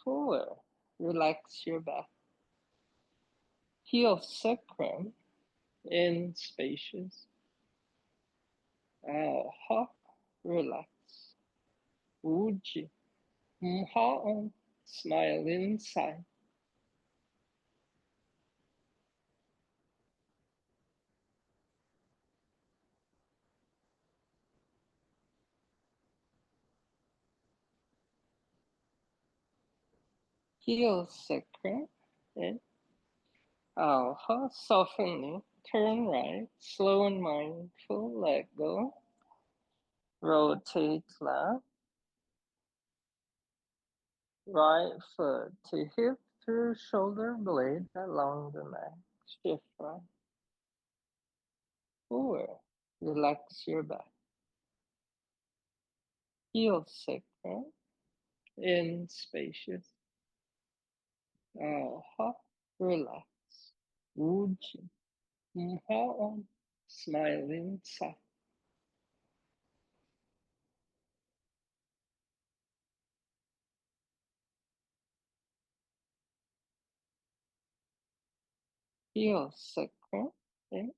Forward. Relax your back. Heel sacrum in spacious. Hop. Relax. Uji. Ha'on. Smile inside. Heel sacrum in. Soften. Turn right. Slow and mindful. Let go. Rotate left. Right foot to hip through shoulder blade along the neck. Shift right. Forward. Relax your back. Heel sacrum in spacious. Hop. Relax. Uji. Ha'on. Smile inside. Heel sacrum in.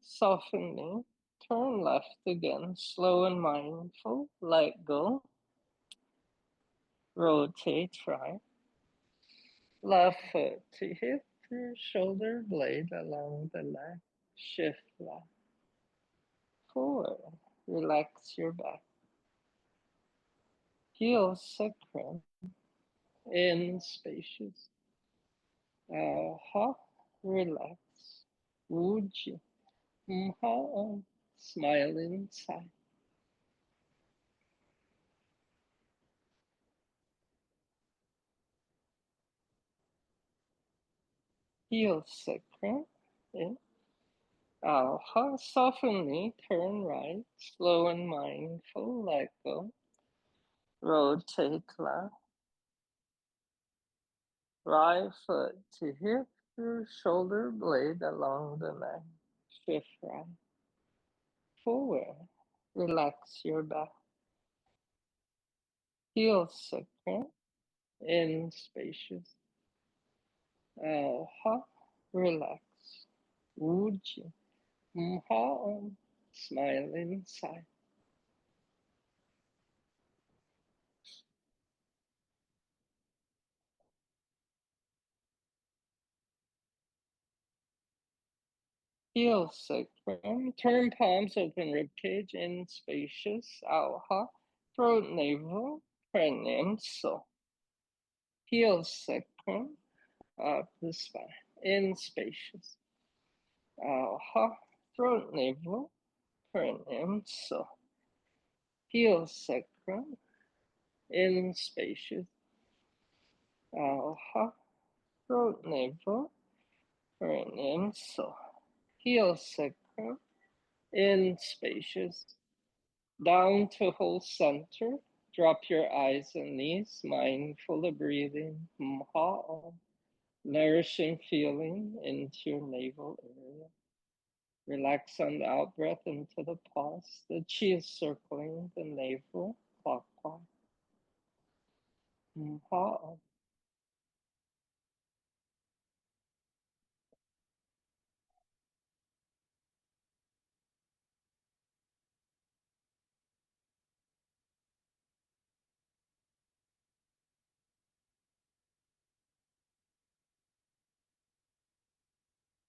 Softening. Turn left again. Slow and mindful. Let go. Rotate right. Left foot to hip through shoulder blade along the neck. Shift left. Forward. Relax your back. Heel sacrum in spacious. Hop. Relax. Uji. Ha'on. Smile inside. Heel sacrum in. Soften knee. Turn right. Slow and mindful. Let go. Rotate left. Right foot to hip through shoulder blade along the neck. Shift right. Forward. Relax your back. Heel sacrum in spacious. Hop. Relax. Uji. Ha'on. Smile inside. Heel sacrum. Turn palms, open ribcage in spacious. Throat navel. Perineum. So. Heel sacrum. Up the spine. In spacious. Throat navel. Perineum. So. Heel sacrum. In spacious. Throat navel. Perineum. So. Heel sacrum. In spacious. Down to whole center. Drop your eyes and knees, mindful of breathing. Nourishing feeling into your navel area. Relax on the out breath into the pulse. The chi is circling the navel clockwise.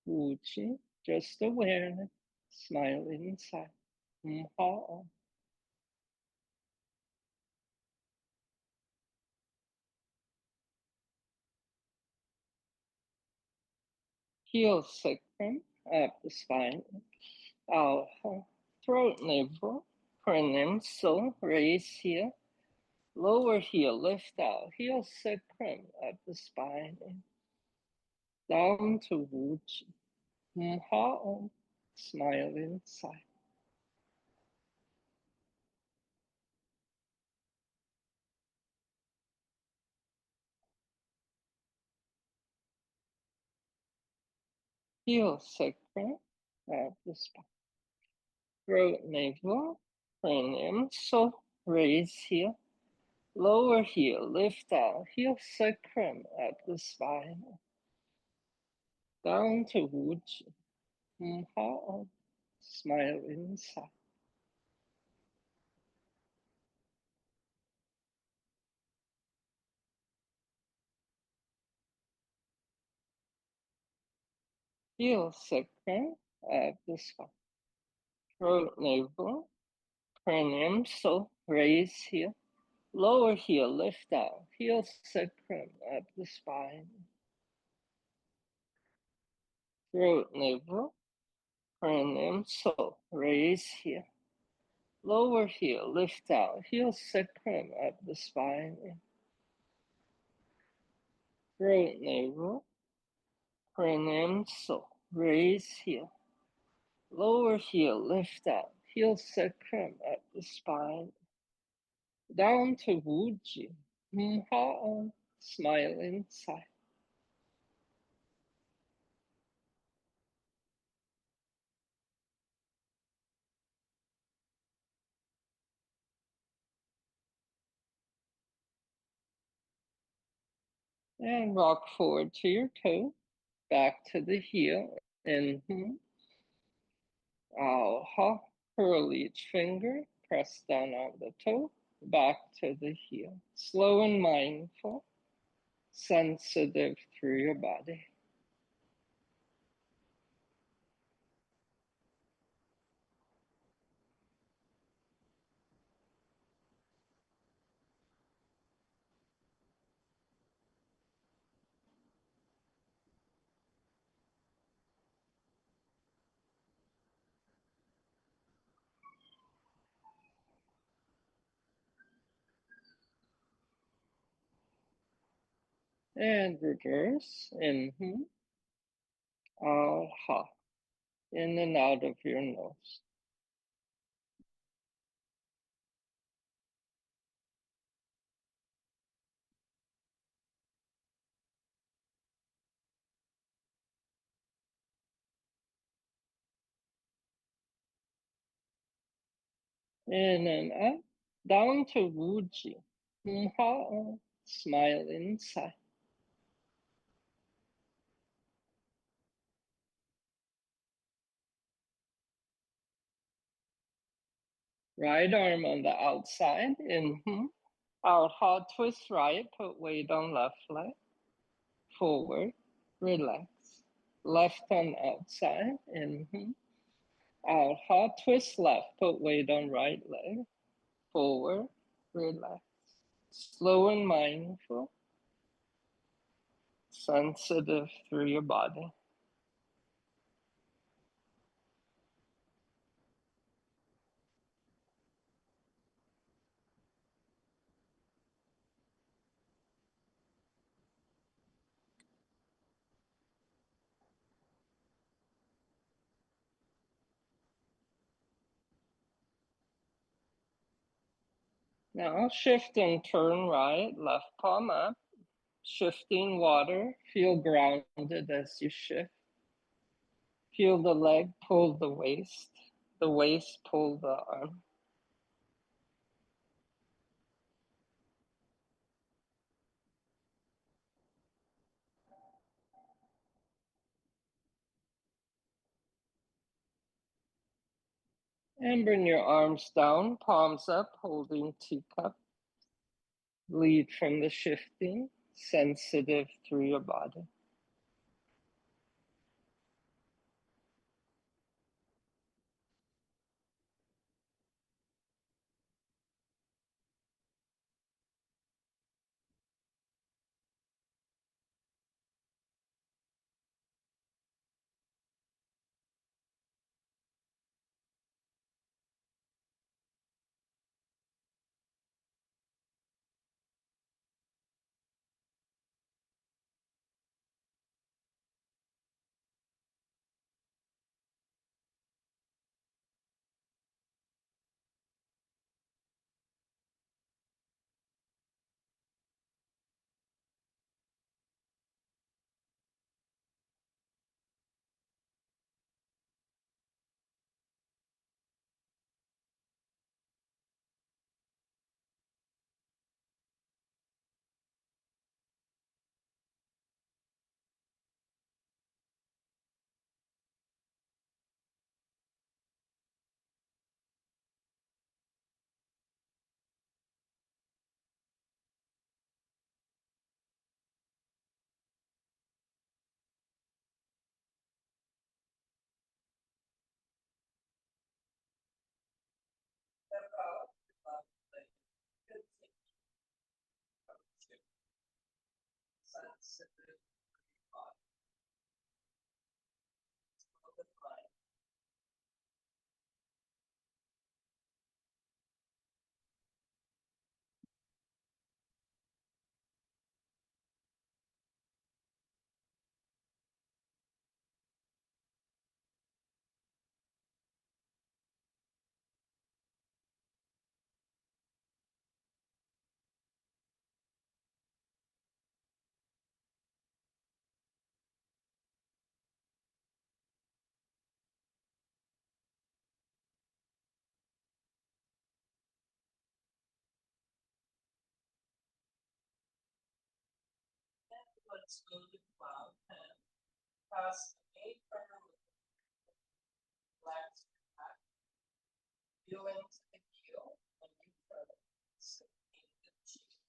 Uchi, just awareness. Smile inside. Mha'a. Heel sacrum up the spine. Throat navel. Perineum. So raise here. Lower heel, lift out. Heel sacrum up the spine. Down to Uchi. Mha'a. Smile inside. Heel sacrum at the spine. Throat navel. Perineum. So raise here. Lower heel, lift out, heel sacrum at the spine. Down to Wuji. Ha. Smile inside. Heel sacrum at the spine. Throat, navel, cranium, so raise heel. Lower heel, lift out. Heel sacrum at the spine. Throat, navel, cranium, so raise heel. Lower heel, lift out. Heel sacrum at the spine. Throat, navel, cranium, so raise heel. Lower heel, lift out. Heel sacrum at the spine. Down to Wuji. Ha. Smile inside. And rock forward to your toe. Back to the heel. Inhale. Ha. Curl each finger. Press down on the toe. Back to the heel. Slow and mindful. Sensitive through your body. And reverse. Inhale. Ha. In and out of your nose. In and up. Down to Wuji. Ha. Smile inside. Right arm on the outside. Inhale. Out. Ha. Twist right. Put weight on left leg. Forward. Relax. Left on outside. Inhale. Out. Ha. Twist left. Put weight on right leg. Forward. Relax. Slow and mindful. Sensitive through your body. Now shift and turn right, left palm up. Shifting water, feel grounded as you shift. Feel the leg pull the waist pull the arm. And bring your arms down, palms up, holding teacup. Lead from the shifting, sensitive through your body. Let's go to cloud 10. Pass a curve with relax your back. Feel into the heel when you turn. Sinking the cheek.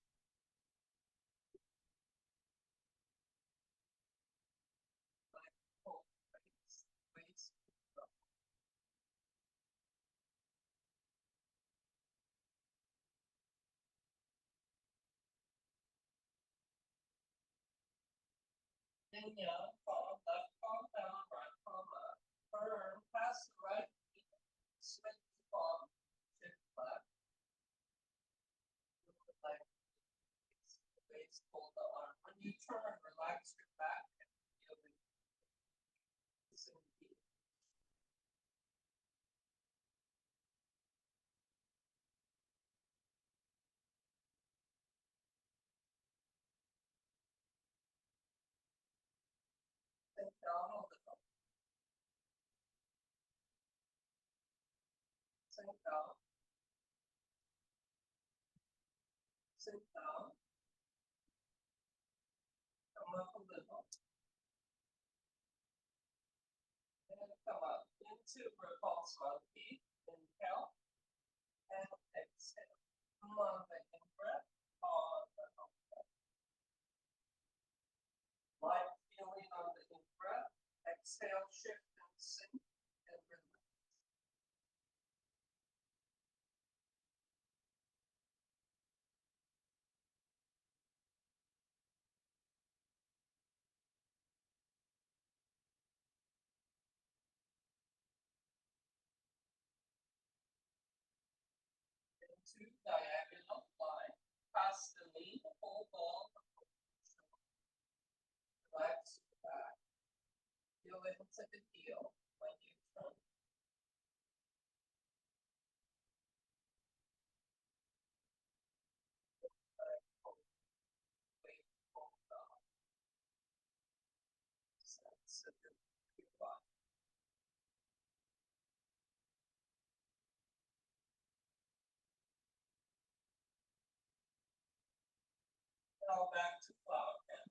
Like pull waist, waist. Inhale, palm, left palm down, right palm up. Turn, pass the right knee, switch the palm, shift left. Like waist, pull the arm. When you turn, relax your back and feel the sinking. Sit down a little. Sit down. Sit down. Come up a little. And come up into repulse monkey. Inhale and exhale. Come on the in breath. Pause and out breath. Light feeling on the in breath. Exhale, shift and sink and relax. Into diagonal line. Pass the knee, hold on, relax your back. Feel into the heel when you turn. Weight, hold on. Sense of your body. Now back to cloud again.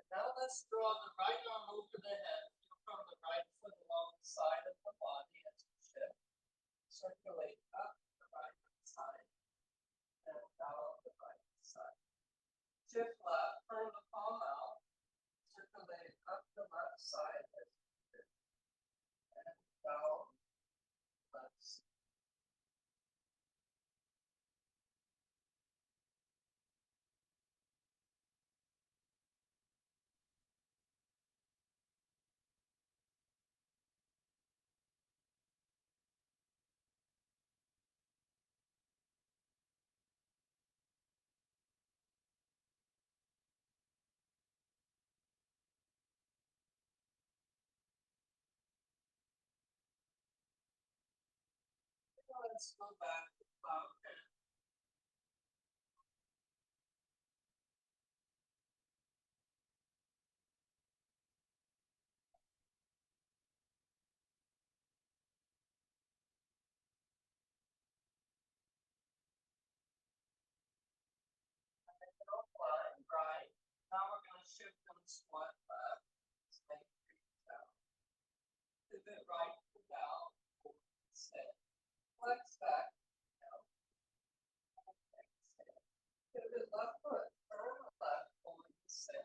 Now let's draw the right arm over the head. Feel from the right foot along the side of the body as you shift. Circulate up the right side and down the right side. Shift left, turn the palm out. Circulate up the left side as you shift and down left side. Let's go back to cloud 10. Line right. Now we're going to shift and squat left. Snake feet down. Pivot right to down. Sit. Flex back. Down. Exhale. Pivot left foot. Turn left. Hold the same.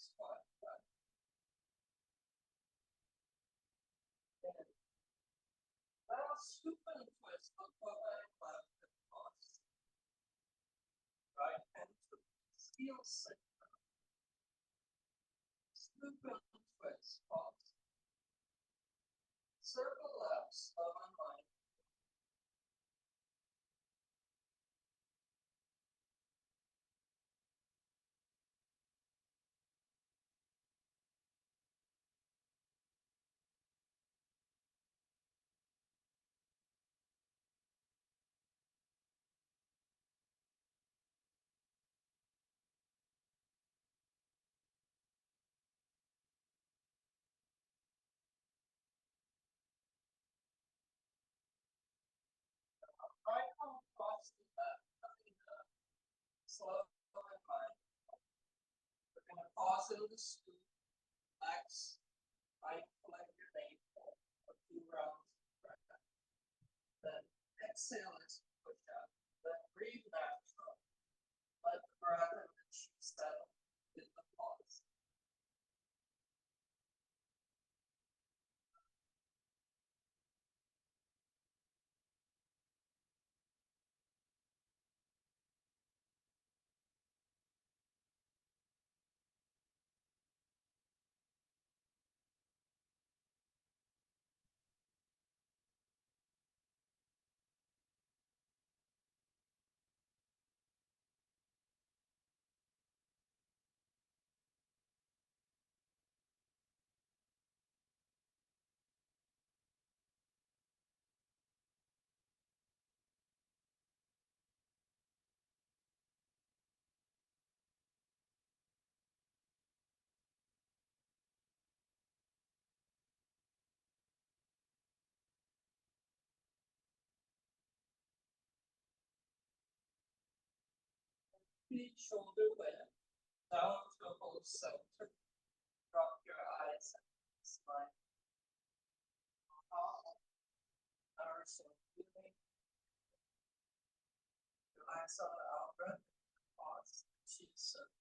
squat, right? And now scoop and twist the forward, left, and cross. Right hand to heel center. Scoop and twist, cross. Circle left, slow and light. Right arm cross the back, coming up. Slow and light. We're going to pause in the scoop. Relax. Right leg your navel. A few rounds of breath. Then exhale as you push up. Then breathe natural. Let the breath and the chi settle in the pause. Feet shoulder width. Down to hold center. Drop your eyes and smile. Arms are feeling. Relax on the out breath. Pause. Cheeks are smiling.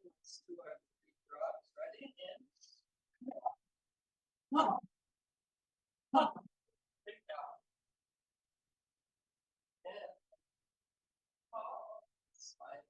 Let's do our 3 drops. Ready? In. Pick out. In. Pause. Smile.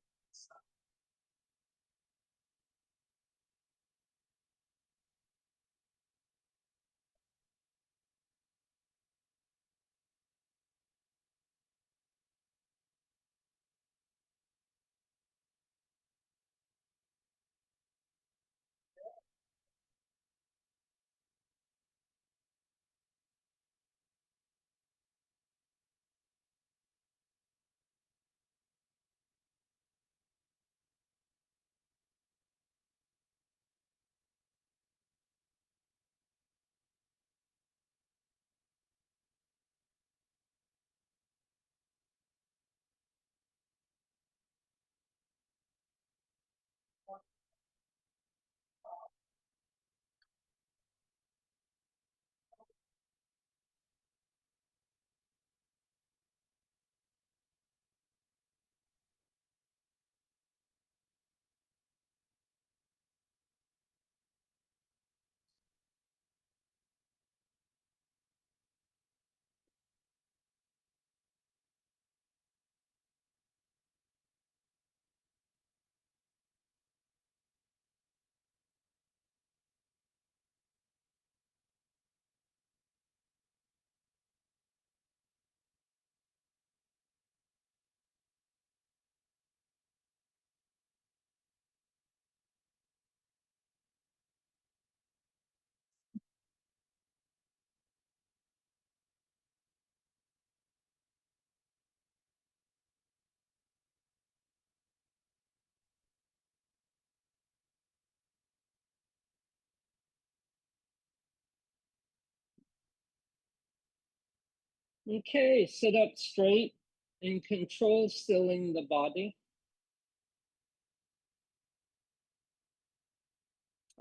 Okay, sit up straight and control stilling the body.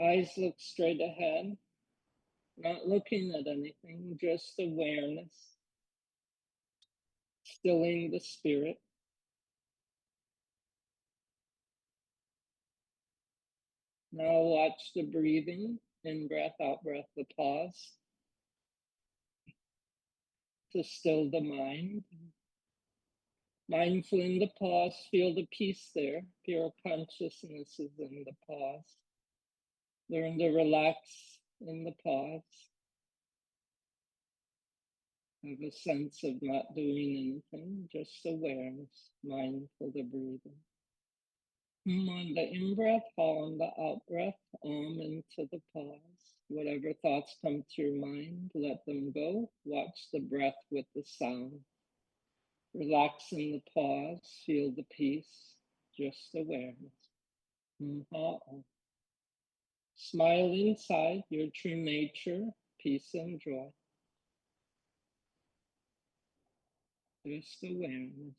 Eyes look straight ahead, not looking at anything, just awareness, stilling the spirit. Now watch the breathing, in breath, out breath, the pause to still the mind. Mindful in the pause, feel the peace there. Pure consciousness is in the pause. Learn to relax in the pause. Have a sense of not doing anything, just awareness, mindful to breathing. On the in-breath, on the out-breath, into the pause. Whatever thoughts come to your mind, let them go. Watch the breath with the sound. Relax in the pause, feel the peace, just awareness. Smile inside your true nature, peace and joy. Just awareness.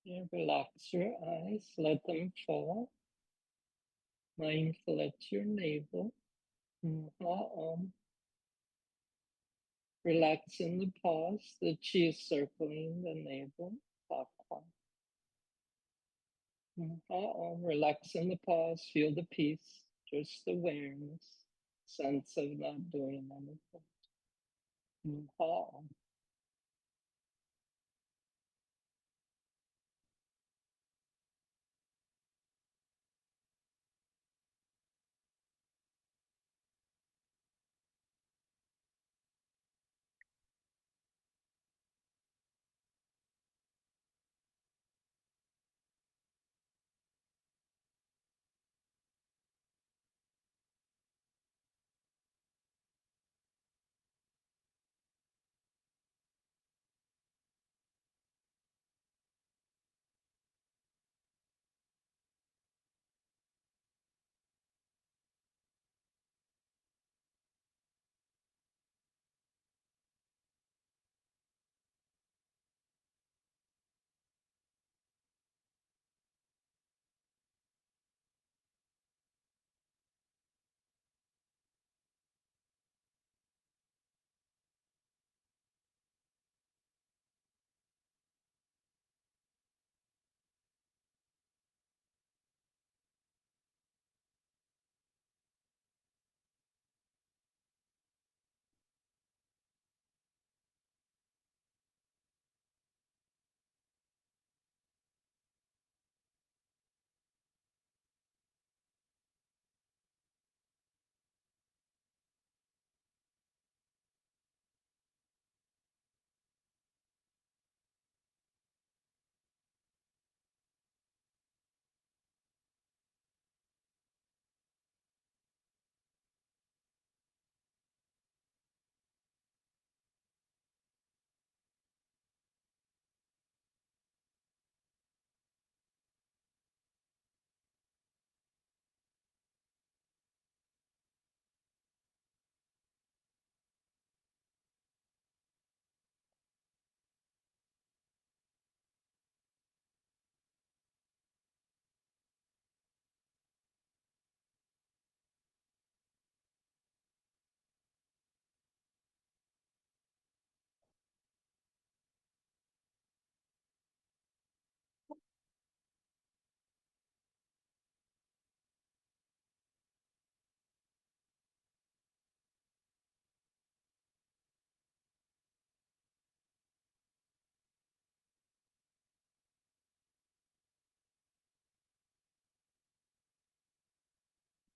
Yeah, relax your eyes, let them fall. Mindful at your navel. Relax in the pause, the chi circling the navel. Relax in the pause, feel the peace, just awareness, sense of not doing anything.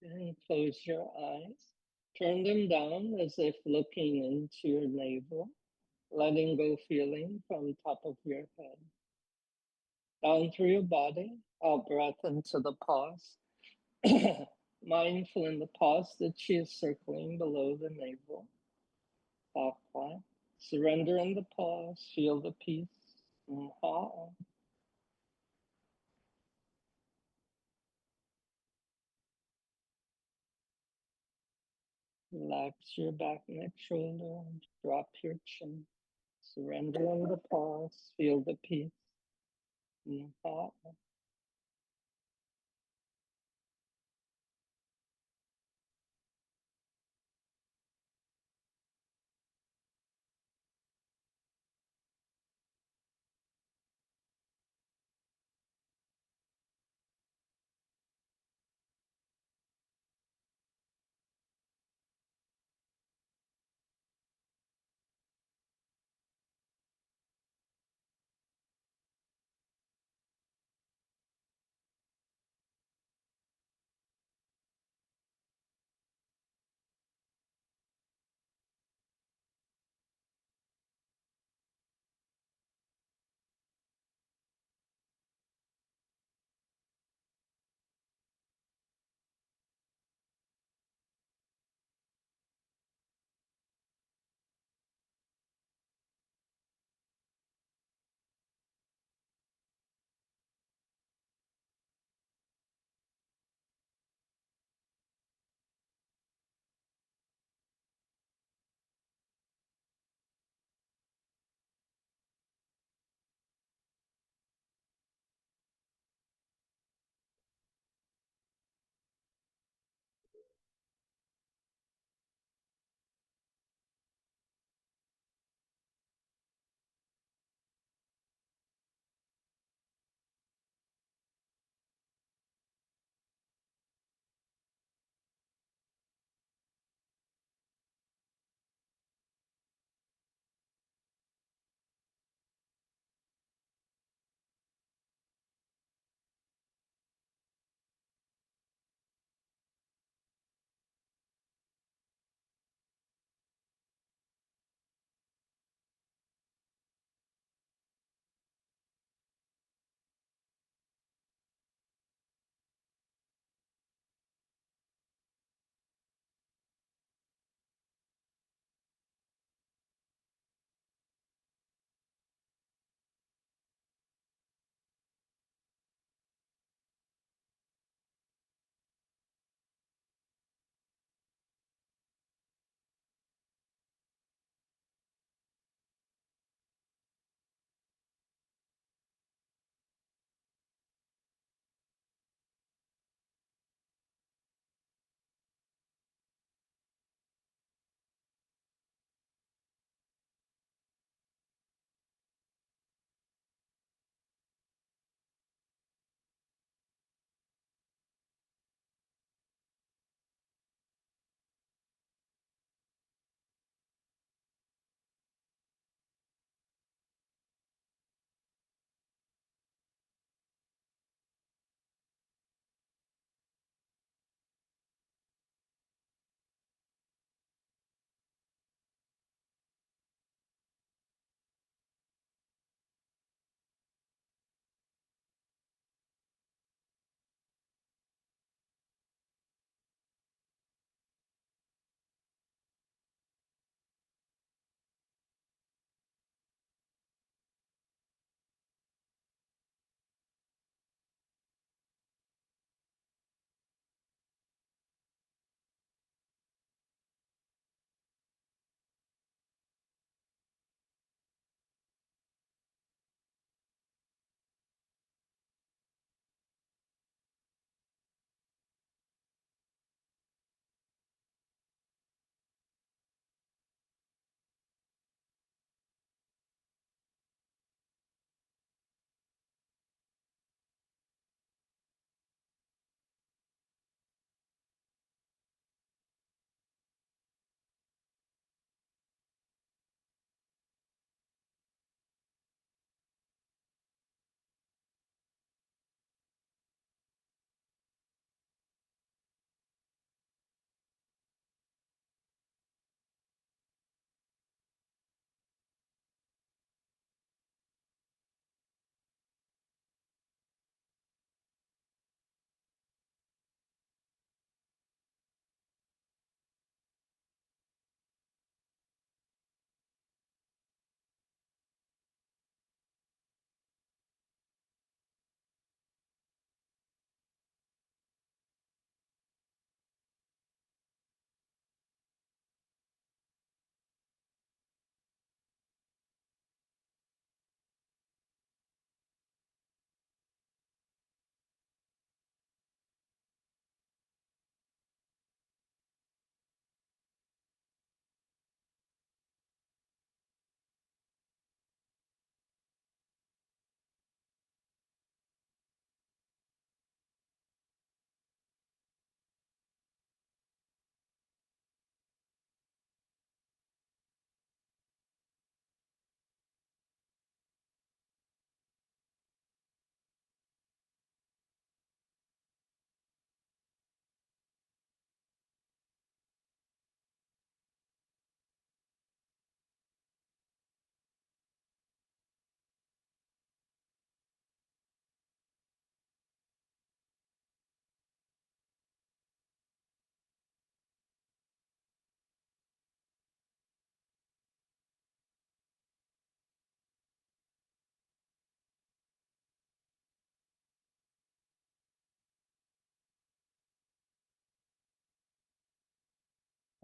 And close your eyes. Turn them down as if looking into your navel, letting go feeling from top of your head. Down through your body, out breath into the pause. Mindful in the pause, the chi is circling below the navel. Clockwise. Surrender in the pause, feel the peace. Relax your back, neck, shoulder, and drop your chin. Surrender in the pause, feel the peace.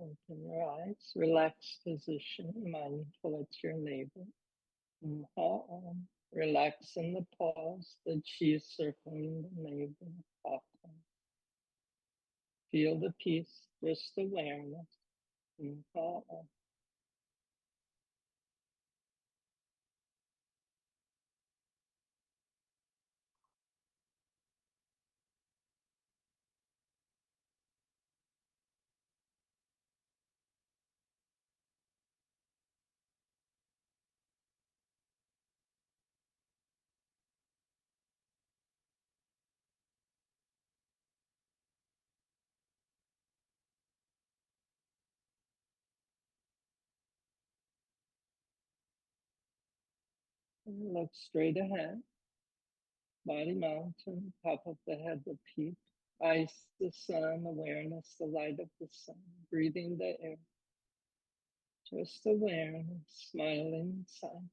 Open your eyes, relaxed position, mindful at your navel. Inhale, relax in the pause, the chi circling the navel. Feel the peace, just awareness. Inhale. Look straight ahead, body mountain, top of the head, the peak. Eyes, the sun, awareness, the light of the sun, breathing the air. Just awareness, smiling inside.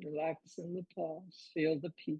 Relax in the pause, feel the peace.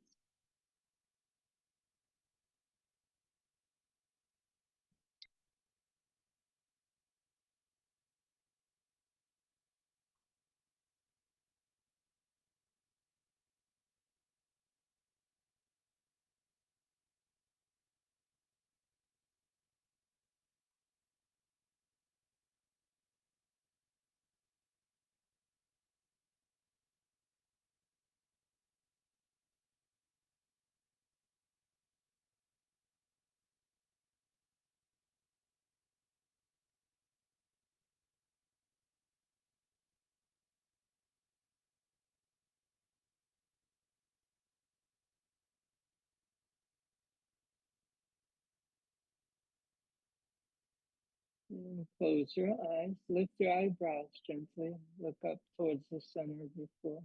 And close your eyes, lift your eyebrows gently, look up towards the center of your forehead.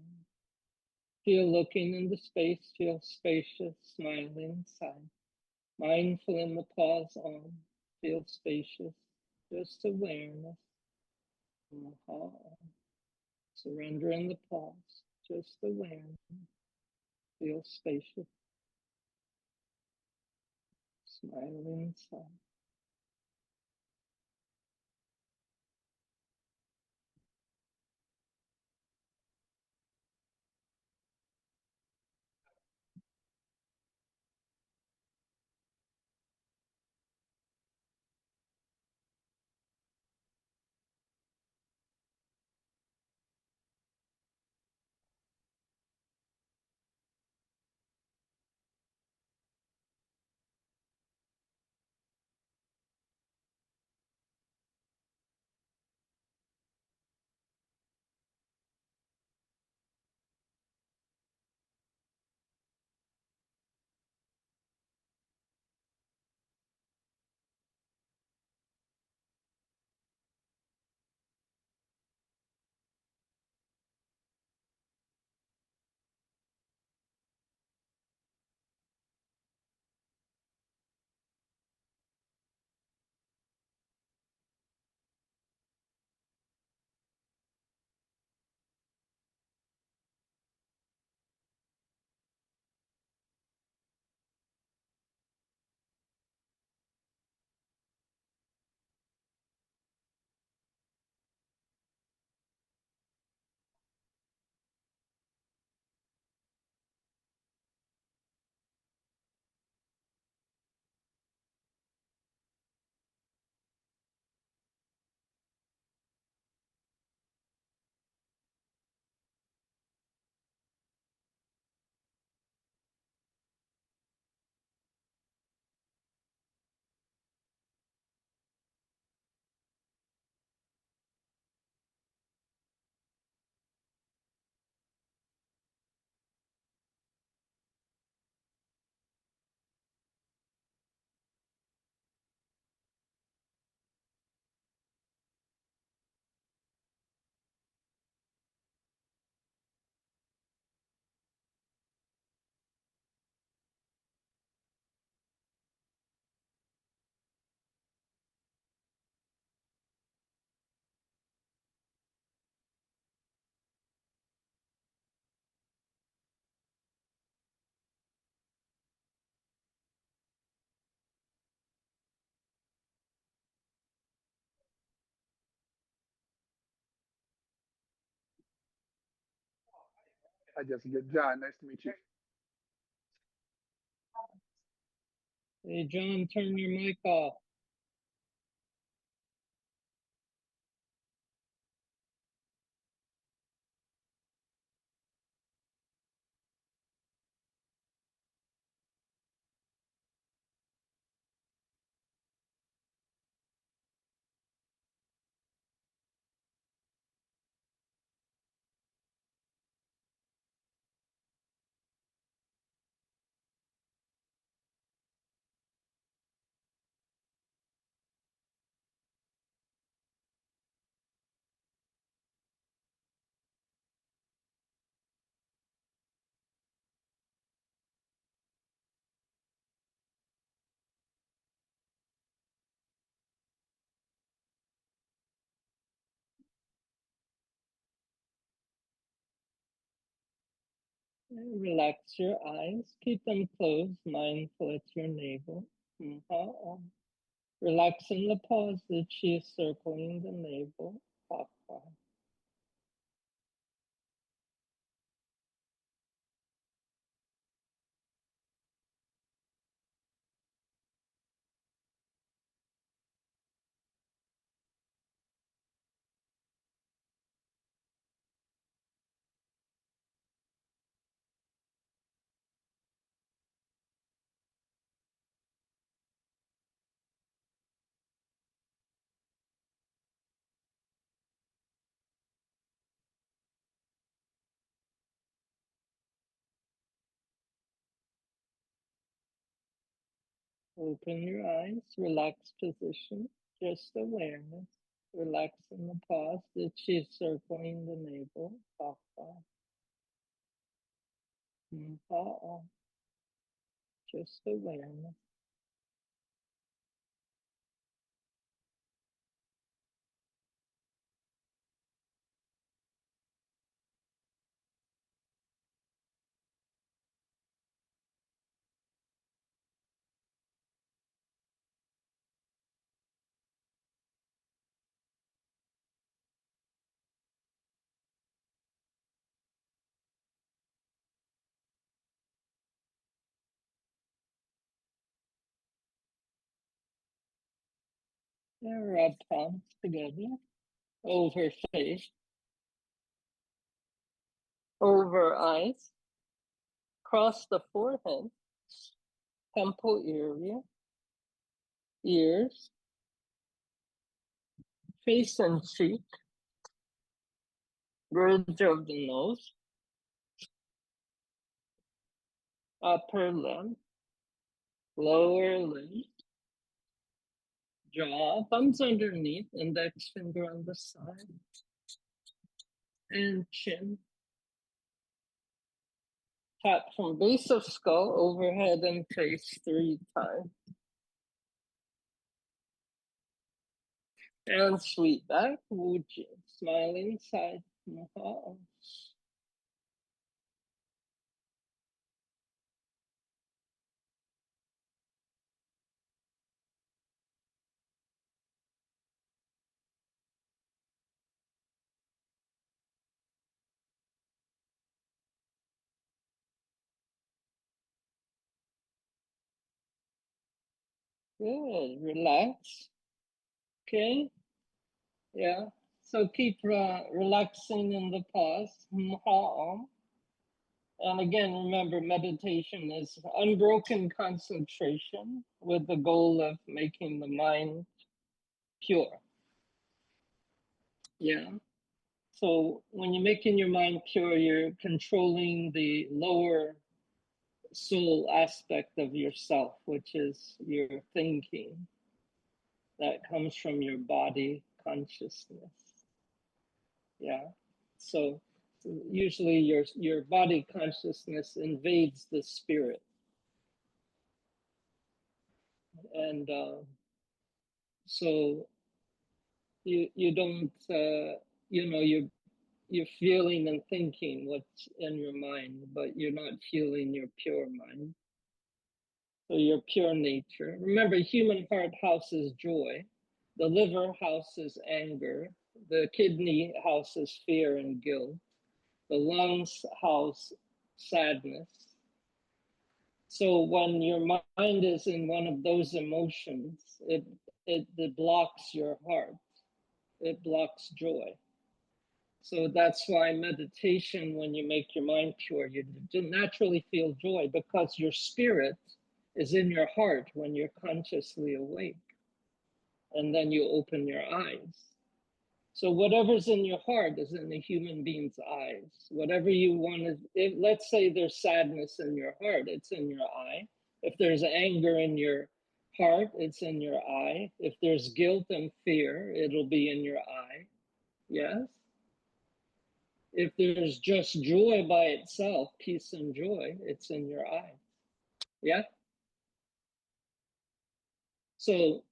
Feel looking into space, feel spacious, smiling inside. Mindful in the pause on, feel spacious, just awareness. Surrender in the pause, just awareness, feel spacious, smiling inside. I just get John. Nice to meet you. Hey, John, turn your mic off. Relax your eyes. Keep them closed, mindful at your navel. Relaxing the pause, the chi circling the navel. Ha. Open your eyes, relax position, just awareness. Relaxing the pause, the chi circling the navel. Ha. Just awareness. Yeah, rub palms together. Over face, over eyes, cross the forehead, temple area, ears, face and cheek, bridge of the nose, upper lip, lower lip, jaw, thumbs underneath, index finger on the side, and chin. Tap from base of skull, overhead, and face 3 times. And sweep back, Wuji, smile inside. Good, relax. Okay, yeah. So keep relaxing in the pause. And again, remember, meditation is unbroken concentration with the goal of making the mind pure. Yeah. So when you're making your mind pure, you're controlling the lower soul aspect of yourself, which is your thinking that comes from your body consciousness. Yeah. So usually your body consciousness invades the spirit, and so you don't you're feeling and thinking what's in your mind, but you're not feeling your pure mind. So your pure nature. Remember, human heart houses joy, the liver houses anger, the kidney houses fear and guilt, The lungs house sadness. So when your mind is in one of those emotions, it blocks your heart. It blocks joy. So that's why meditation, when you make your mind pure, you naturally feel joy because your spirit is in your heart when you're consciously awake. And then you open your eyes. So whatever's in your heart is in the human being's eyes. Whatever you want to, let's say there's sadness in your heart, it's in your eye. If there's anger in your heart, it's in your eye. If there's guilt and fear, it'll be in your eye. Yes? If there's just joy by itself, peace and joy, it's in your eye. Yeah? So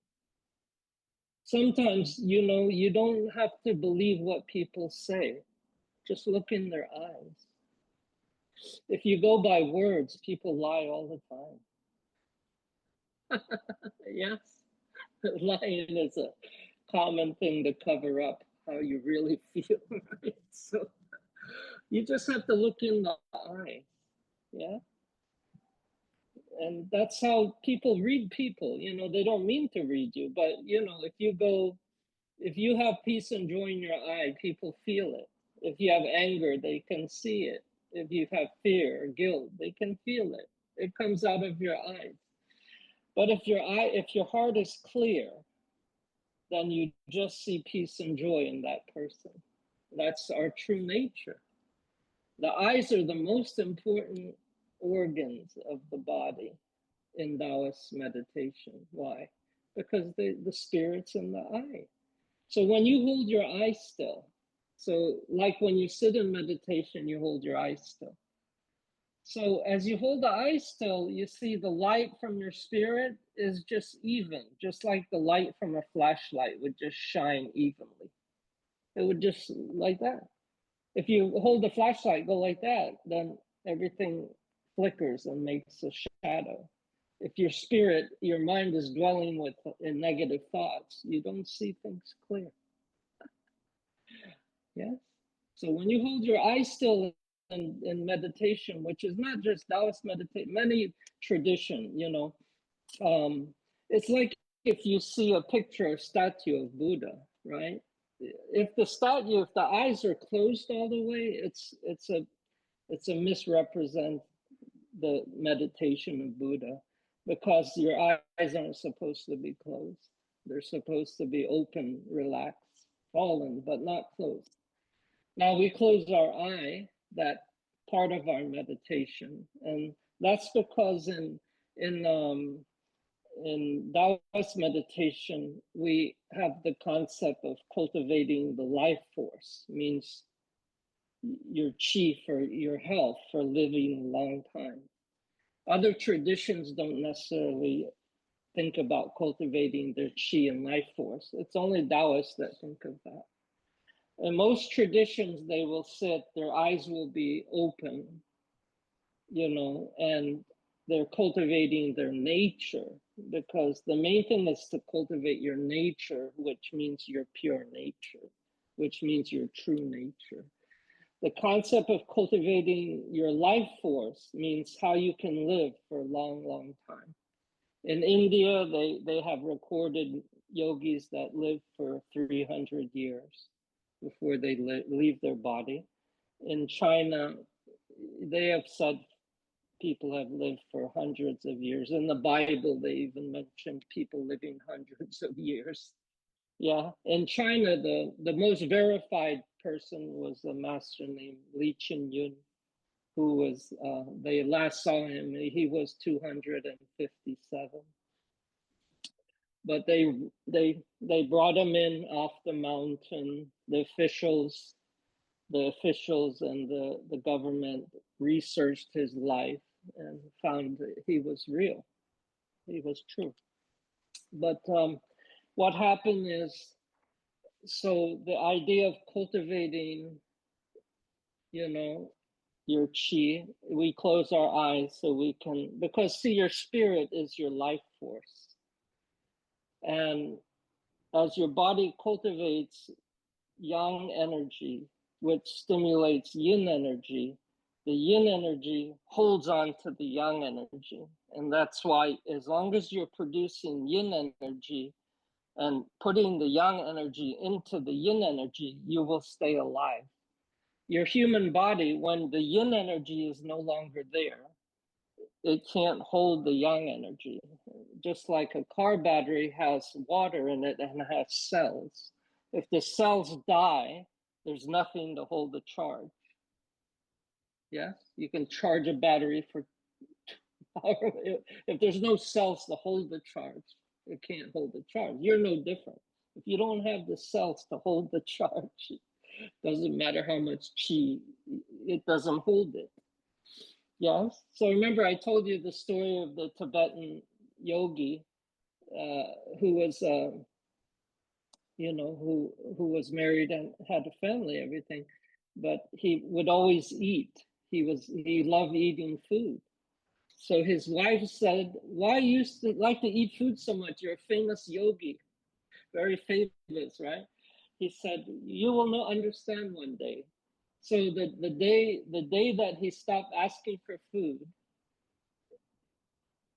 sometimes, you don't have to believe what people say. Just look in their eyes. If you go by words, people lie all the time. Yes? Lying is a common thing to cover up how you really feel. Right? So you just have to look in the eye. Yeah? And that's how people read people. They don't mean to read you, but if you have peace and joy in your eye, people feel it. If you have anger, they can see it. If you have fear or guilt, they can feel it. It comes out of your eyes. But if your heart is clear, then you just see peace and joy in that person. That's our true nature. The eyes are the most important organs of the body in Taoist meditation. Why? Because the spirit's in the eye. So when you hold your eyes still, so like when you sit in meditation, you hold your eyes still. So as you hold the eyes still, you see the light from your spirit is just even, just like the light from a flashlight would just shine evenly. It would just like that. If you hold the flashlight, go like that, then everything flickers and makes a shadow. If your spirit, your mind is dwelling with in negative thoughts, you don't see things clear. Yes. So when you hold your eyes still in meditation, which is not just Taoist meditation, many tradition, it's like if you see a picture or statue of Buddha, right? If the eyes are closed all the way, it's a misrepresent the meditation of Buddha because your eyes aren't supposed to be closed. They're supposed to be open, relaxed, fallen, but not closed. Now we close our eye, that part of our meditation, and that's because in Taoist meditation we have the concept of cultivating the life force, means your chi for your health for living a long time. Other traditions don't necessarily think about cultivating their chi and life force. It's only Taoists that think of that. In most traditions, they will sit, their eyes will be open, and they're cultivating their nature because the main thing is to cultivate your nature, which means your pure nature, which means your true nature. The concept of cultivating your life force means how you can live for a long, long time. In India, they have recorded yogis that live for 300 years before they leave their body. In China, they have said people have lived for hundreds of years. In the Bible, they even mention people living hundreds of years. Yeah, in China, the most verified person was a master named Li Qin who was, they last saw him, he was 257. But they brought him in off the mountain. The officials and the government researched his life and found that he was real. He was true. But what happened is, so the idea of cultivating, your chi, we close our eyes so we can, because see, your spirit is your life force. And as your body cultivates yang energy, which stimulates yin energy. The yin energy holds on to the yang energy. And that's why, as long as you're producing yin energy and putting the yang energy into the yin energy, you will stay alive. Your human body, when the yin energy is no longer there, it can't hold the yang energy. Just like a car battery has water in it and has cells. If the cells die, there's nothing to hold the charge. Yes, you can charge a battery for if there's no cells to hold the charge, it can't hold the charge. You're no different. If you don't have the cells to hold the charge, it doesn't matter how much chi, it doesn't hold it. Yes. So remember, I told you the story of the Tibetan yogi who was, who was married and had a family, everything, but he would always eat. He loved eating food. So his wife said, "Why you used to like to eat food so much? You're a famous yogi, very famous, right?" He said, "You will not understand one day." So the day that he stopped asking for food,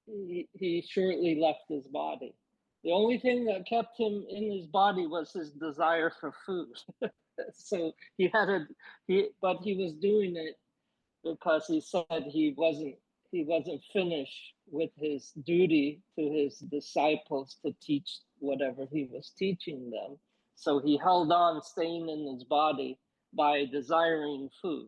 he shortly left his body. The only thing that kept him in his body was his desire for food. So but he was doing it because he said he wasn't finished with his duty to his disciples to teach whatever he was teaching them. So he held on, staying in his body by desiring food.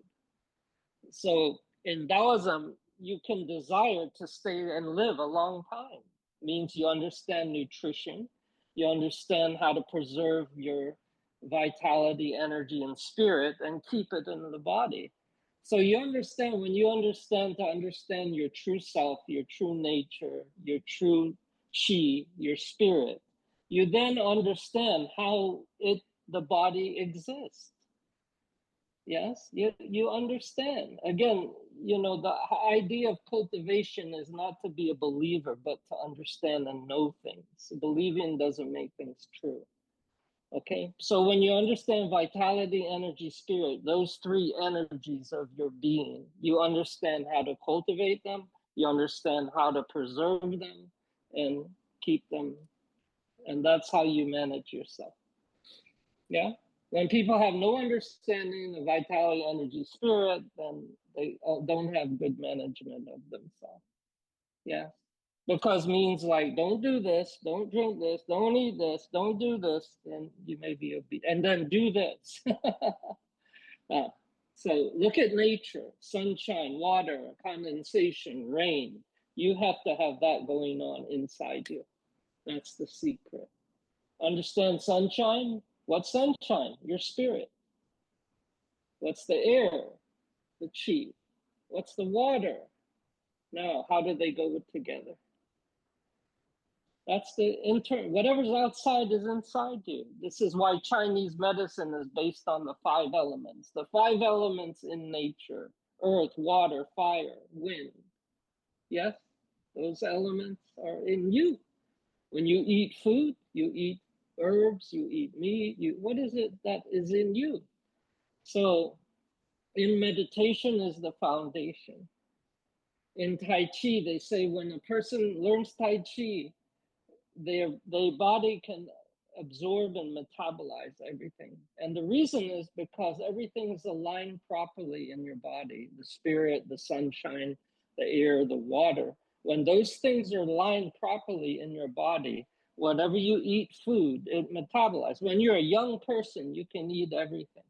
So in Taoism, you can desire to stay and live a long time. It means you understand nutrition, you understand how to preserve your vitality, energy, and spirit and keep it in the body. So you understand, when you understand to understand your true self, your true nature, your true chi, your spirit, you then understand how the body exists. Yes, you understand. Again, the idea of cultivation is not to be a believer, but to understand and know things. Believing doesn't make things true. Okay, so when you understand vitality, energy, spirit, those three energies of your being, you understand how to cultivate them, you understand how to preserve them and keep them. And that's how you manage yourself. Yeah. When people have no understanding of vitality, energy, spirit, then they don't have good management of themselves. Yeah. Because means like, don't do this, don't drink this, don't eat this, don't do this, then you may be obedient. And then do this. So look at nature, sunshine, water, condensation, rain. You have to have that going on inside you. That's the secret. Understand sunshine? What's sunshine? Your spirit. What's the air? The chi. What's the water? Now, how do they go together? That's the whatever's outside is inside you. This is why Chinese medicine is based on the 5 elements. The 5 elements in nature: earth, water, fire, wind. Yes, those elements are in you. When you eat food, you eat herbs, you eat meat, what is it that is in you? So in meditation is the foundation. In Tai Chi, they say when a person learns Tai Chi, their body can absorb and metabolize everything. And the reason is because everything's aligned properly in your body: the spirit, the sunshine, the air, the water. When those things are aligned properly in your body, whatever you eat food, it metabolizes. When you're a young person, you can eat everything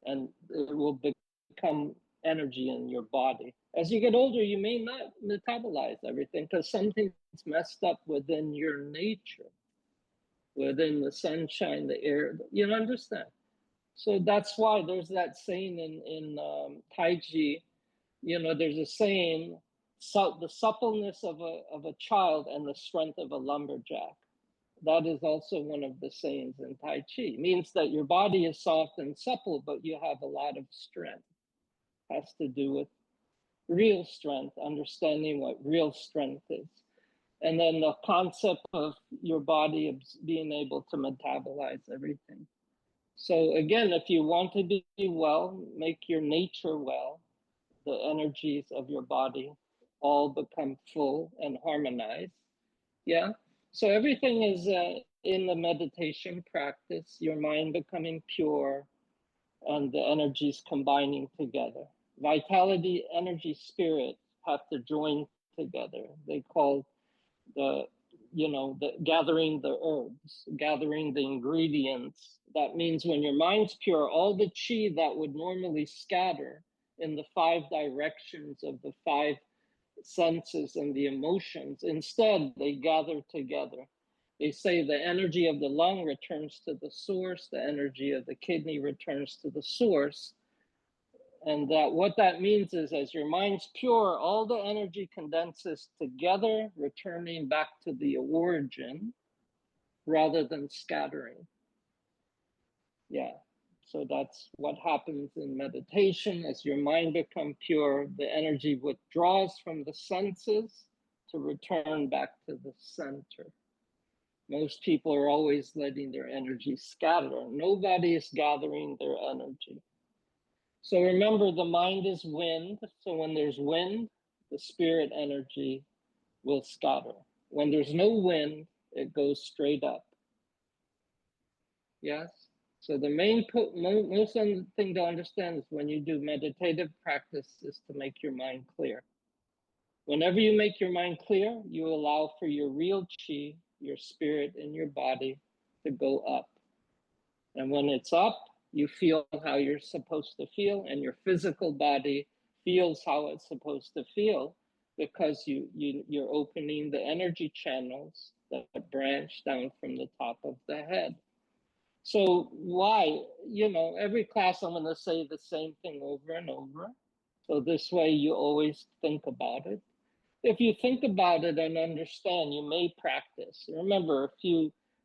and it will become energy in your body. As you get older, you may not metabolize everything because something's messed up within your nature, within the sunshine, the air. You understand? So that's why there's that saying in Tai Chi. There's a saying: so the suppleness of a child and the strength of a lumberjack. That is also one of the sayings in Tai Chi. It means that your body is soft and supple, but you have a lot of strength. It has to do with real strength, understanding what real strength is. And then the concept of your body being able to metabolize everything. So again, if you want to be well, make your nature well, the energies of your body all become full and harmonized. Yeah. So everything is in the meditation practice, your mind becoming pure and the energies combining together. Vitality, energy, spirit have to join together. They call the the gathering the herbs, gathering the ingredients. That means when your mind's pure, all the chi that would normally scatter in the five directions of the five senses and the emotions, instead they gather together. They say the energy of the lung returns to the source, the energy of the kidney returns to the source, and that what that means is as your mind's pure, all the energy condenses together, returning back to the origin rather than scattering. Yeah. So that's what happens in meditation. As your mind becomes pure, the energy withdraws from the senses to return back to the center. Most people are always letting their energy scatter. Nobody is gathering their energy. So remember, the mind is wind. So when there's wind, the spirit energy will scatter. When there's no wind, it goes straight up. Yes? So the most thing to understand is when you do meditative practice is to make your mind clear. Whenever you make your mind clear, you allow for your real chi, your spirit in your body to go up. And when it's up, you feel how you're supposed to feel, and your physical body feels how it's supposed to feel because you're opening the energy channels that branch down from the top of the head. So why? Every class I'm going to say the same thing over and over. So this way you always think about it. If you think about it and understand, you may practice. Remember,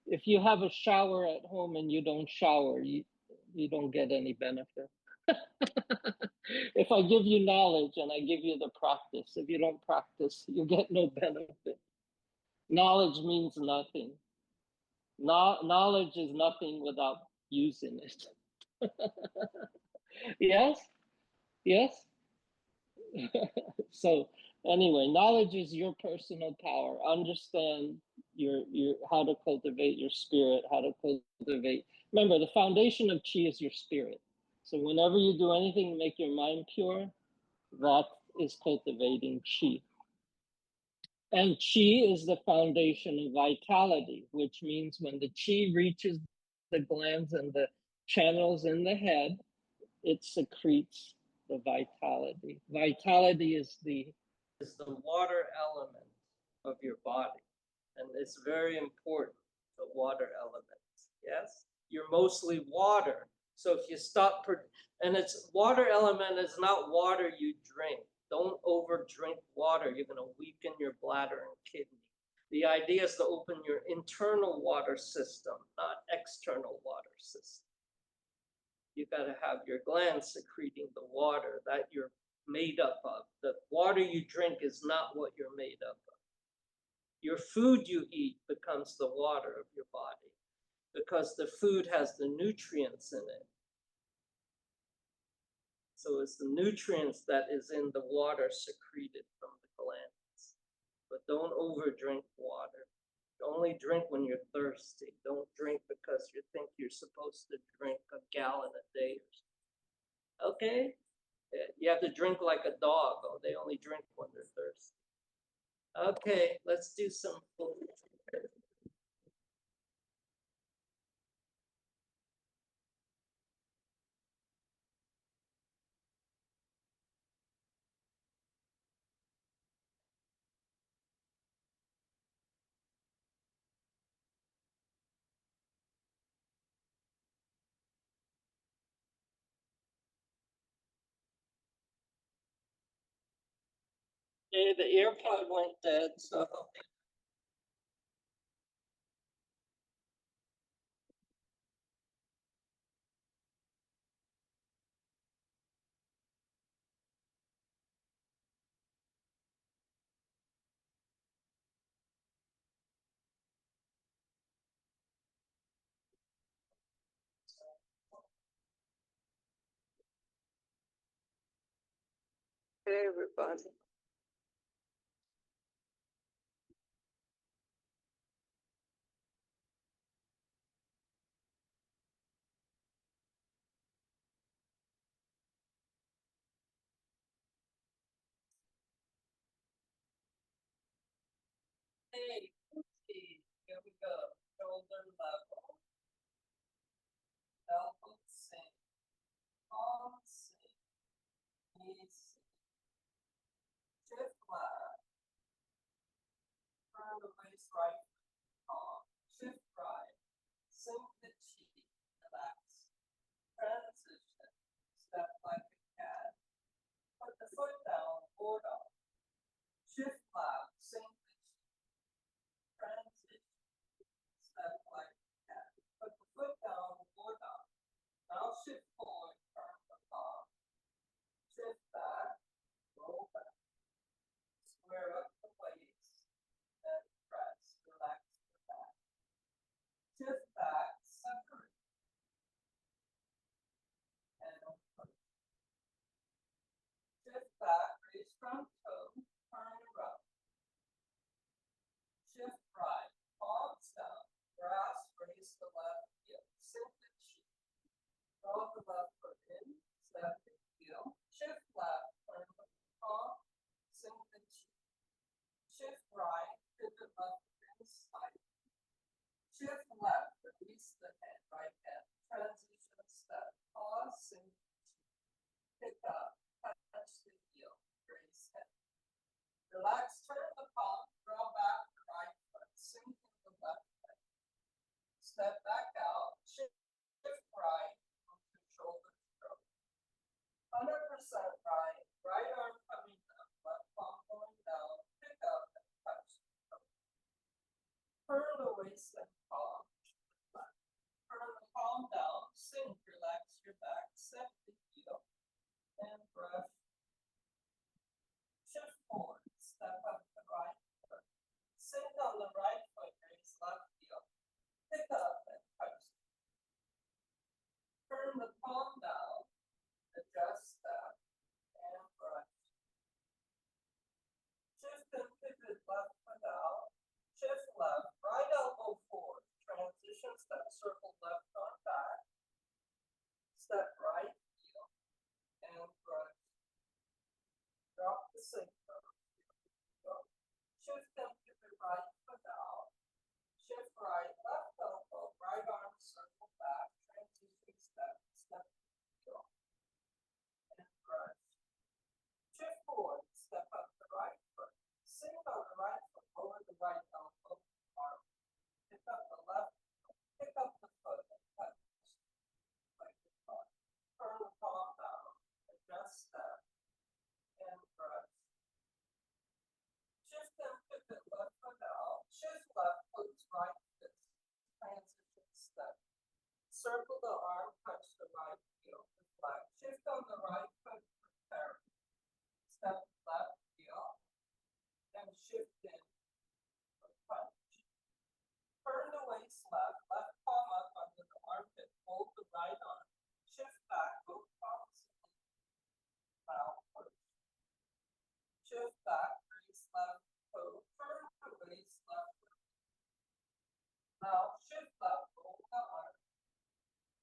if you have a shower at home and you don't shower, you don't get any benefit. If I give you knowledge and I give you the practice, if you don't practice, you get no benefit. Knowledge means nothing. Knowledge is nothing without using it. Yes? Yes? So anyway, knowledge is your personal power. Understand your how to cultivate your spirit, how to cultivate. Remember, the foundation of chi is your spirit. So whenever you do anything to make your mind pure, that is cultivating chi. And chi is the foundation of vitality, which means when the chi reaches the glands and the channels in the head, it secretes the vitality. Vitality is the water element of your body, and it's very important, the water element. Yes, you're mostly water. So if you stop, and it's water element is not water you drink. Don't over drink water. You're going to weaken your bladder and kidney. The idea is to open your internal water system, not external water system. You got to have your glands secreting the water that you're made up of. The water you drink is not what you're made up of. Your food you eat becomes the water of your body because the food has the nutrients in it. So it's the nutrients that is in the water secreted from the glands. But don't over drink water. Only drink when you're thirsty. Don't drink because you think you're supposed to drink a gallon a day or something. Okay? You have to drink like a dog. Oh, they only drink when they're thirsty. Okay, let's do some food. Okay, the earplug went dead, so Hey, everybody. Hey, Gucci. Here we go. Shoulder level. Elbow sink. Palm sink. Knees sink. Shift left. Turn the waist right. Palm. Shift right. Sink the cheek. Relax. Transition. Step like a cat. Put the foot down. Board off. Shift left. Sink the cheek. Transition. Step like a cat. Put the foot down. Board off. Now shift forward. Turn the palm. Shift back. Roll back. Square up the waist. And press. Relax the back. Shift back. Separate. And put. Shift back. Raise front toe. Turn around. Shift right. Palms down. Grasp. Raise the left heel. Sink the cheek. Draw the left foot in. Step the heel. Shift left. Turn the palm. Sink the cheek. Shift right. Pivot left inside. Shift left. Release the head. Right hand. Transition step. Pause. Sink the cheek. Pick up. Touch the heel. Raise head. Relax. Turn the palm. Draw back the right foot. Sink in the left leg. Step back out. Shift right. Onto shoulder stroke. 100% right. Right arm coming up. Left palm going down. Pick up and touch the toe. Turn the waist and palm. Turn the palm down. Sink. Relax your back. Set the heel. And brush. Shift forward. Step up the right foot. Sink on the right foot. Raise left heel. Pick up and touch. Turn the palm down. Adjust step. And brush. Shift and pivot left foot out. Shift left. Right elbow forward. Transition step. Circle left arm back. Step right heel. And brush. Drop the sink. Shift and pivot right foot out. Shift right, left elbow, right arm circle back. Transition step, step heel. And brush. Shift forward, step up the right foot. Sink on the right foot, lower the right elbow, arm. Pick up the left foot, pick up the foot and touch. Like the foot. Turn the palm down, adjust step, and brush. Shift and pivot left foot out. Shift left, close right fist. Transition step. Circle the arm, touch the right heel. Reflect. Shift on the right foot, prepare. Step left heel. And shift in. Punch. Turn the waist left. Left palm up under the armpit. Hold the right arm. Shift back, both palms. Now push. Shift back, raise left toe. Turn the waist left. Now shift left, hold the arm.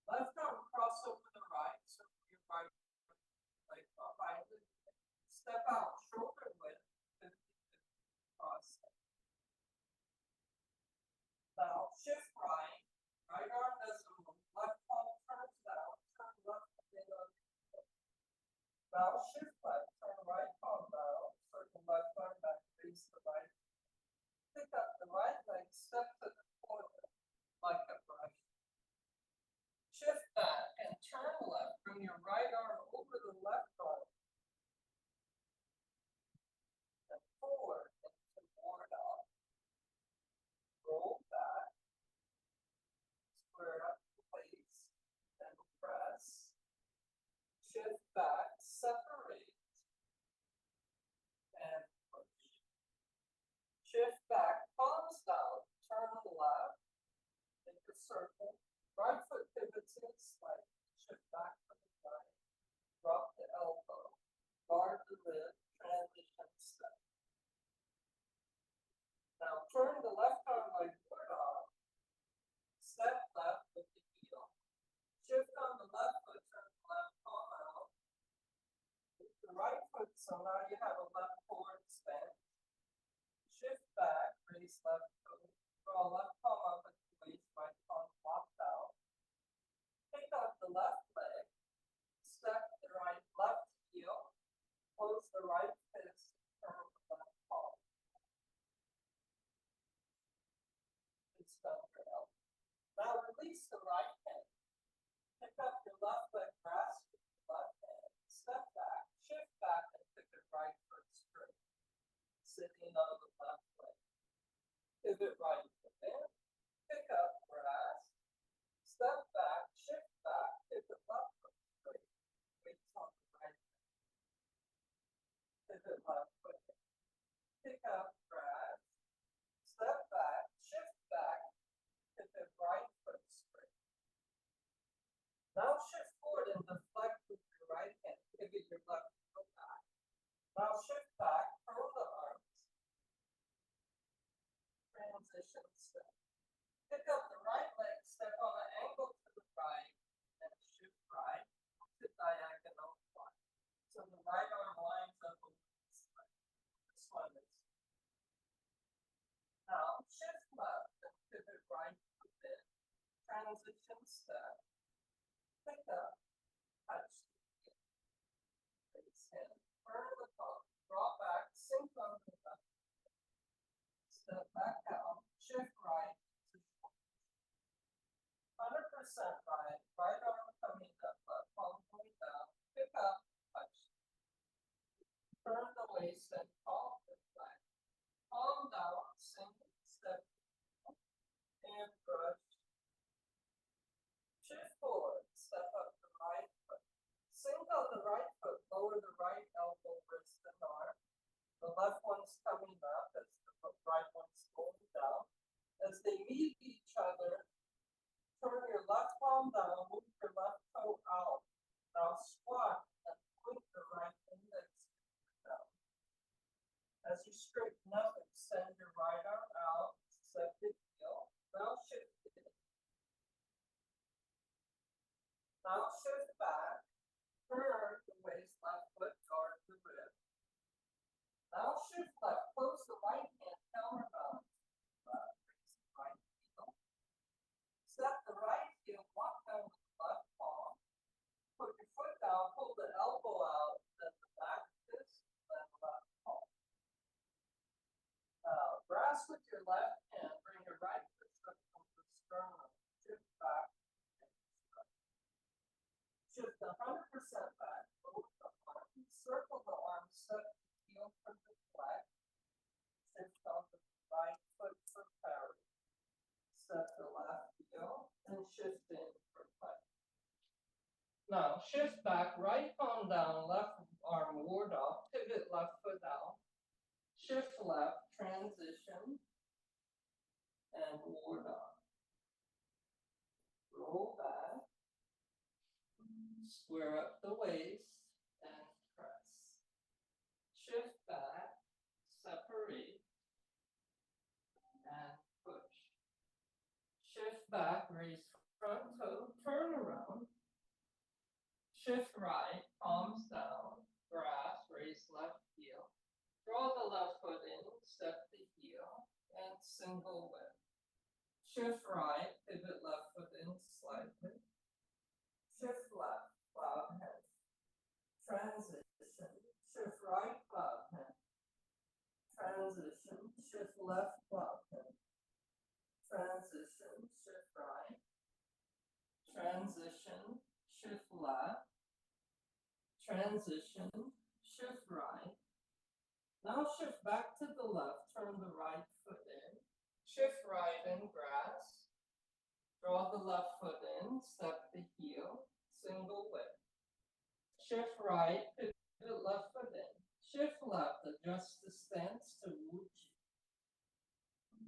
Left arm cross over the right, circle your right leg behind the knee. Step out, shoulder width, 50-50 cross. Now shift right, right arm doesn't move, left palm turns down, turn left in on the foot. Now shift left, turn right palm down, circle left arm back, face the right. Pick up the right leg, step to the corner like a brush. Shift back and turn left. Bring your right arm over the left arm. And forward into board off. Roll back. Square up the waist. And press. Shift back. Separate. on your elbow. Now release the right hand. Pick up your left leg, grasp with your left hand, step back, shift back, and pick your right foot straight. Sitting on the left leg. Pivot right foot in, pick up, grasp, step back, shift back, pivot left foot straight. Weights on the right hand. Pivot left foot in, pick up, grasp, step back, shift back, pivot right foot straight. Now shift forward and deflect with your right hand. Pivot your left foot back. Now shift back, curl the arms. Transition step. Pick up the right leg, step on an angle to the right, and shift right to diagonal one. So the right arm lines up with this leg. This one is. Now shift left and pivot right foot in. Transition step. Pick up, touch the heel. Raise hand, turn the palm, draw back, sink on the left. Step back out, shift right to 100% right, right arm coming up, left palm going down, pick up, touch. Turn the waist and palm the flat. Palm down, sink, step, and brush. Shift forward, step up the right foot. Sink on the right foot, lower the right elbow, wrist, and arm. The left one's coming up as the right one's going down. As they meet each other, turn your left palm down, move your left toe out. Now squat and point the right index down. As you straighten up, extend your right arm out, step the heel. Now shift it. Now shift back, turn the waist, left foot, guard the rib. Now shift left, close the right hand, counterbalance. Raise the right heel. Step the right heel, walk down with the left palm. Put your foot down, pull the elbow out, then the back fist, then left palm. Grasp with your left hand, bring your right fist up from the sternum. Shift back. Shift 100% back, both the arms, circle the arms, step the heel from the flat, shift on the right foot for parry, step the left heel, and shift in for flat. Now shift back, right palm down, left arm ward off, pivot left foot out, shift left, transition, and ward off. Roll back. Square up the waist and press. Shift back, separate, and push. Shift back, raise front toe, turn around. Shift right, palms down, grasp, raise left heel. Draw the left foot in, step the heel, and single whip. Shift right, pivot left foot in slightly. Shift left, cloud head. Transition, shift right, cloud head. Transition, shift left, cloud head. Transition, shift right. Transition, shift left. Transition, shift right. Now shift back to the left, turn the right foot in. Shift right and grasp. Draw the left foot in, step the heel, single whip. Shift right, pivot left foot in. Shift left, adjust the stance to Wuji.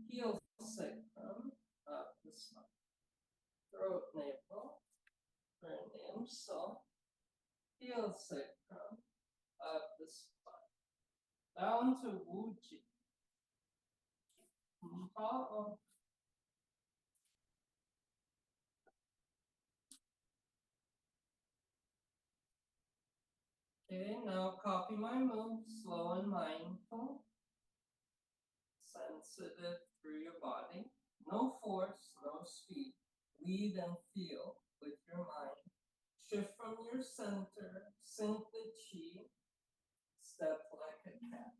Heel sacrum, up the spine. Throat navel, turn in, so. Heel sacrum, up the spine. Down to Wuji. Okay, now copy my moves, slow and mindful. Sensitive through your body. No force, no speed. Lead and feel with your mind. Shift from your center, sink the chi, step like a cat.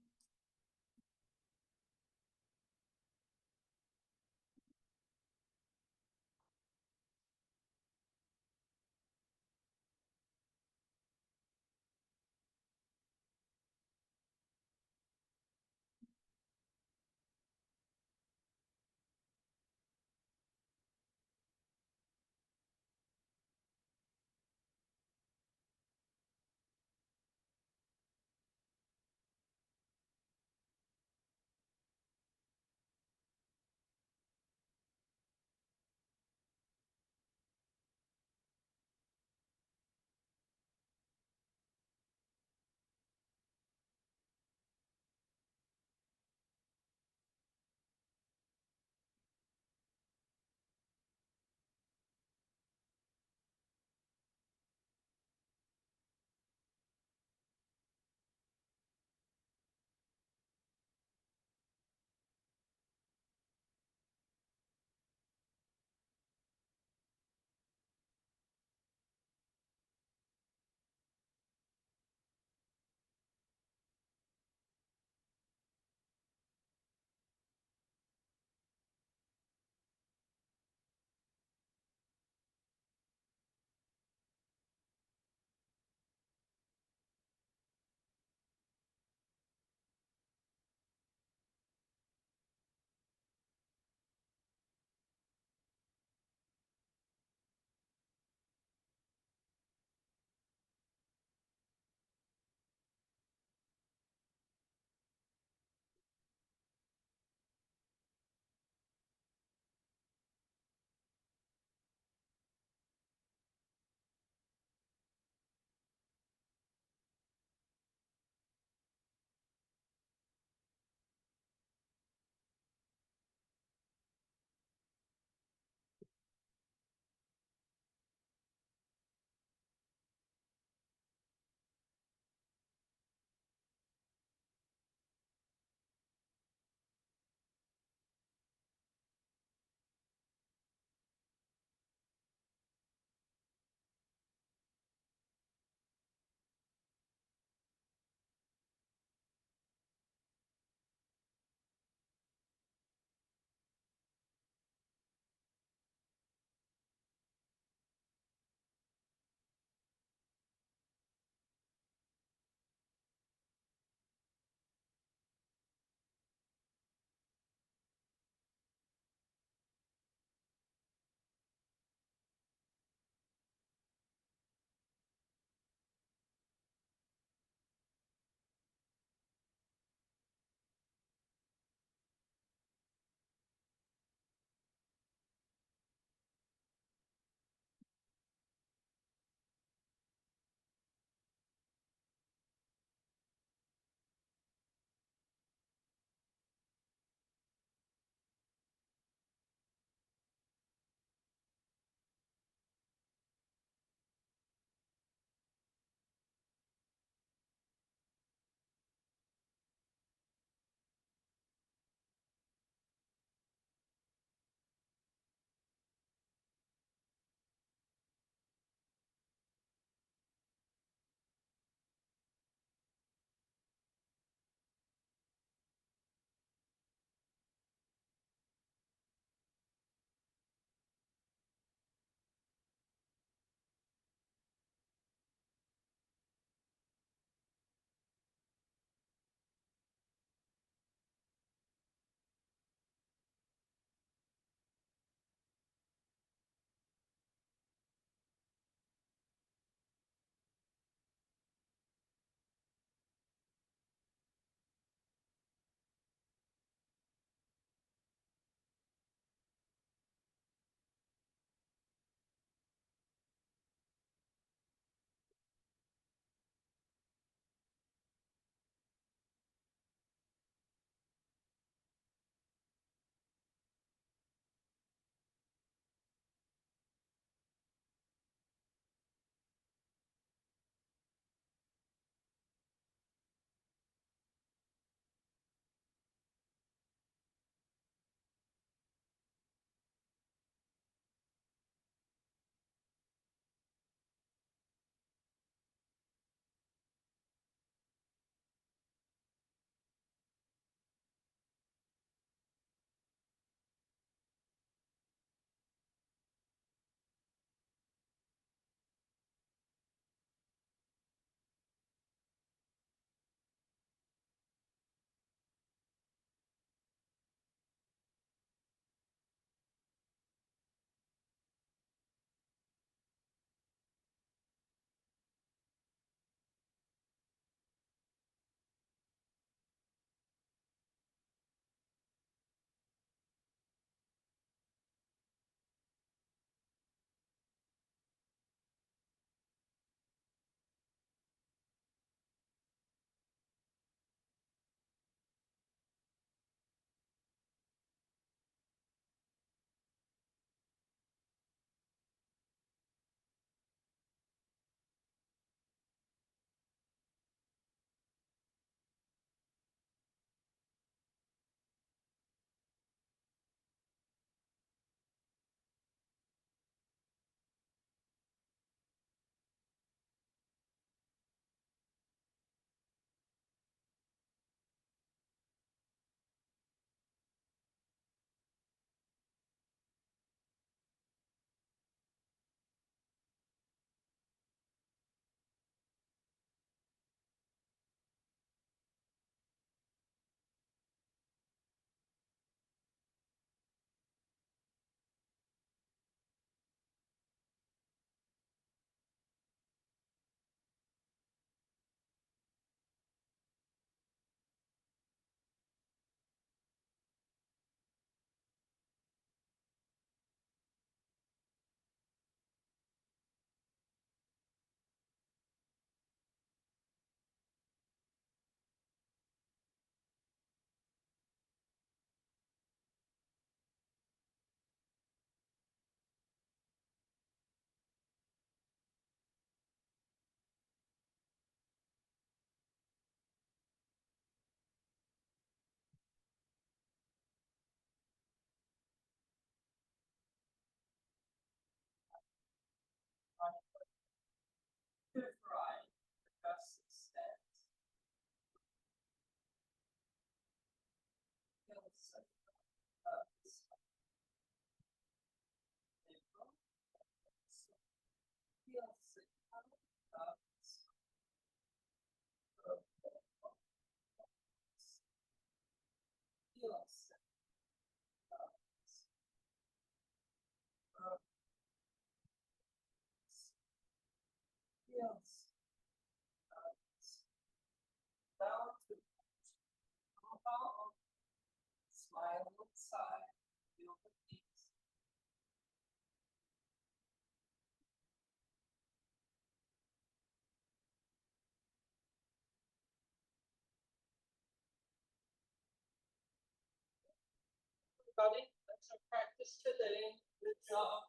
everybody. That's our practice today. Good job.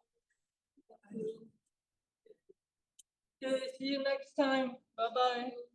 Okay, see you next time. Bye-bye.